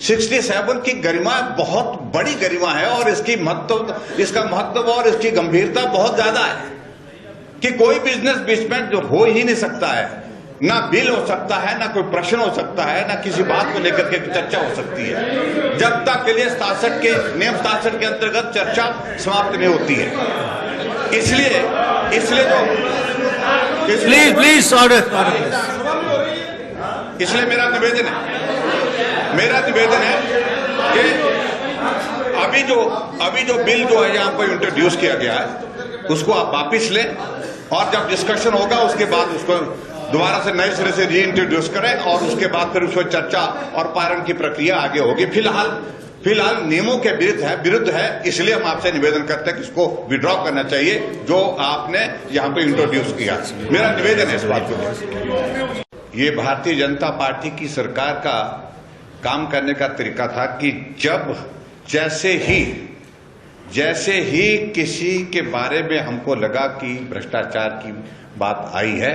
67 की गरिमा बहुत बड़ी गरिमा है और इसका महत्व और इसकी गंभीरता बहुत ज्यादा है कि कोई बिजनेस बीच में जो हो ही नहीं सकता है। ना बिल हो सकता है, ना कोई प्रश्न हो सकता है, ना किसी बात को लेकर के चर्चा हो सकती है जब तक के लिए नियम 67 के अंतर्गत चर्चा समाप्त नहीं होती है। इसलिए मेरा निवेदन है कि अभी जो बिल जो है यहाँ पर इंट्रोड्यूस किया गया है उसको आप वापिस लें और जब डिस्कशन होगा उसके बाद उसको दोबारा से नए सिरे से री इंट्रोड्यूस करें और उसके बाद फिर उसको चर्चा और पारण की प्रक्रिया आगे होगी। फिलहाल नियमों के विरुद्ध है, इसलिए हम आपसे निवेदन करते हैं कि इसको विड्रॉ करना चाहिए जो आपने यहाँ पे इंट्रोड्यूस किया। मेरा निवेदन है इस बात को। ये भारतीय जनता पार्टी की सरकार का काम करने का तरीका था कि जैसे ही किसी के बारे में हमको लगा कि भ्रष्टाचार की बात आई है,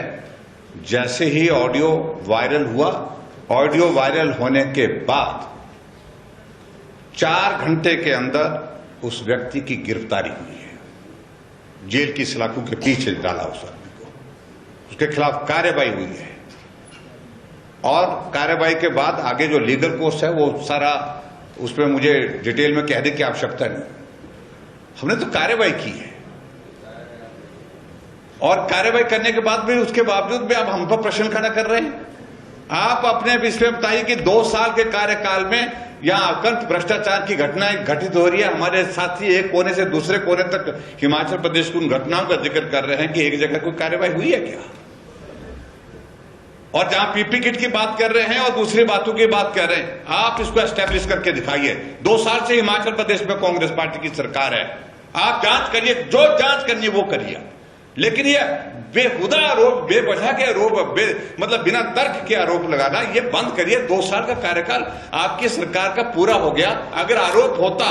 जैसे ही ऑडियो वायरल हुआ, ऑडियो वायरल होने के बाद 4 घंटे के अंदर उस व्यक्ति की गिरफ्तारी हुई है। जेल की सलाखों के पीछे डाला उस आदमी को, उसके खिलाफ कार्रवाई हुई है और कार्रवाई के बाद आगे जो लीगल कोर्स है वो सारा उसमें मुझे डिटेल में कहने की आवश्यकता नहीं। हमने तो कार्रवाई की है और कार्रवाई करने के बाद भी उसके बावजूद भी आप हम पर प्रश्न खड़ा कर रहे हैं। आप अपने इसमें बताइए कि 2 साल के कार्यकाल में यहां अकंठ भ्रष्टाचार की घटनाएं घटित हो रही है। हमारे साथी एक कोने से दूसरे कोने तक हिमाचल प्रदेश की उन घटनाओं का जिक्र कर रहे हैं कि एक जगह कोई कार्रवाई हुई है क्या? और जहां पीपी किट की बात कर रहे हैं और दूसरी बातों की बात कर रहे हैं, आप इसको एस्टेब्लिश करके दिखाइए। 2 साल से हिमाचल प्रदेश में कांग्रेस पार्टी की सरकार है, आप जांच करिए, जो जांच करनी है वो करिए। लेकिन ये बेहुदा आरोप, बेवजह के आरोप, मतलब बिना तर्क के आरोप लगाना ये बंद करिए। 2 साल का कार्यकाल आपकी सरकार का पूरा हो गया। अगर आरोप होता,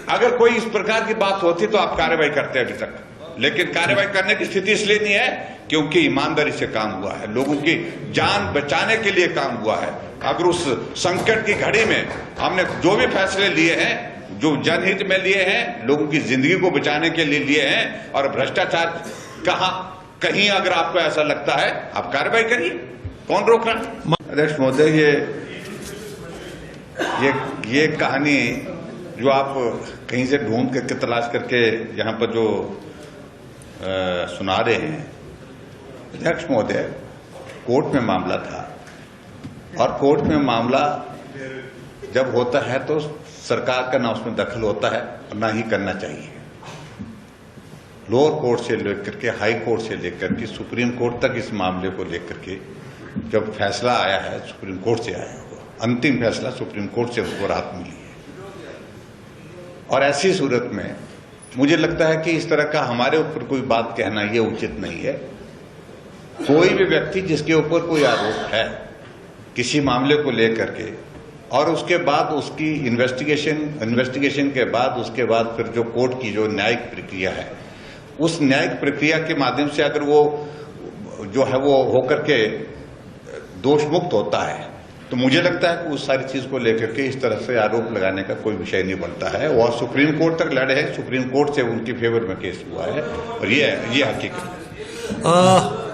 अगर कोई इस प्रकार की बात होती तो आप कार्रवाई करते अभी तक, लेकिन कार्रवाई करने की स्थिति इसलिए नहीं है क्योंकि ईमानदारी से काम हुआ है, लोगों की जान बचाने के लिए काम हुआ है। अगर उस संकट की घड़ी में हमने जो भी फैसले लिए हैं, जो जनहित में लिए हैं, लोगों की जिंदगी को बचाने के लिए लिए हैं, और भ्रष्टाचार कहीं अगर आपको ऐसा लगता है आप कार्रवाई करिए, कौन रोक रहा है? अध्यक्ष महोदय, ये कहानी जो आप कहीं से ढूंढ करके तलाश करके यहाँ पर जो सुना रहे हैं, अध्यक्ष महोदय, कोर्ट में मामला था और कोर्ट में मामला जब होता है तो सरकार का ना उसमें दखल होता है और ना ही करना चाहिए। लोअर कोर्ट से लेकर के हाई कोर्ट से लेकर के सुप्रीम कोर्ट तक इस मामले को लेकर के जब फैसला आया है, सुप्रीम कोर्ट से आया हुआ अंतिम फैसला, सुप्रीम कोर्ट से उसको राहत मिली है। और ऐसी सूरत में मुझे लगता है कि इस तरह का हमारे ऊपर कोई बात कहना ये उचित नहीं है। कोई भी व्यक्ति जिसके ऊपर कोई आरोप है किसी मामले को लेकर के और उसके बाद उसकी इन्वेस्टिगेशन के बाद उसके बाद फिर जो कोर्ट की जो न्यायिक प्रक्रिया है, उस न्यायिक प्रक्रिया के माध्यम से अगर वो जो है वो होकर के दोष मुक्त होता है तो मुझे लगता है कि उस सारी चीज को लेकर के इस तरह से आरोप लगाने का कोई विषय नहीं बनता है। और सुप्रीम कोर्ट तक लड़े हैं, सुप्रीम कोर्ट से उनकी फेवर में केस हुआ है और ये हकीकत है।